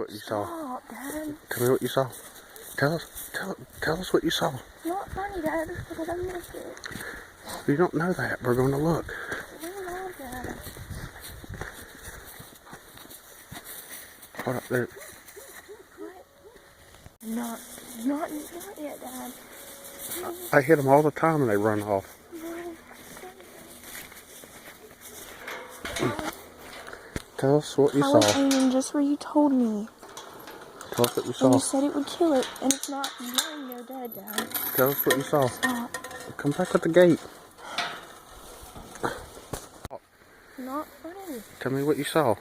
what you saw. Stop, Dad. Tell me what you saw. Tell us what you saw. It's not funny, Dad, because I missed it. You don't know that. We're going to look. Where are Dad? Hold up there. What? Not yet, Dad. I hit them all the time and they run off. Tell us what you I was saw. aiming just where you told me. Tell us what you And saw. you said it would kill it, and it's not lying there dead, Dad. Tell us what you saw. Stop. Come back at the gate. Not funny. Tell me what you saw.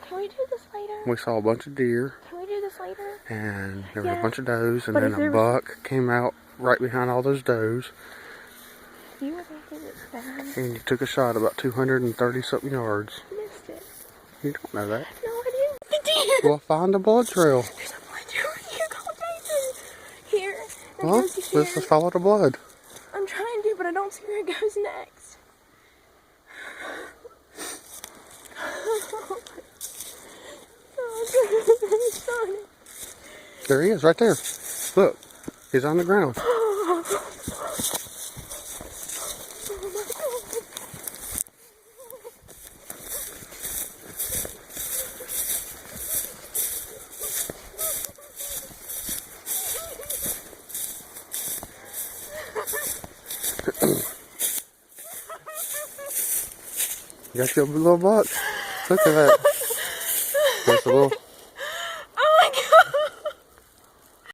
Can we do this later? We saw a bunch of deer. Can we do this later? And there was Yeah. a bunch of does. And But then if a there buck came out right behind all those does. You were thinking it's bad. And you took a shot about 230 something yards. Missed it. You don't know that. No, I didn't. The deer. Well, find the blood trail. There's a blood trail right here. Go, Jason. Here. It Well, goes to here. let's just follow the blood. I'm trying to, but I don't see where it goes next. Oh, There he is, right there. Look, he's on the ground. You got your little buck. Look at that. That's a little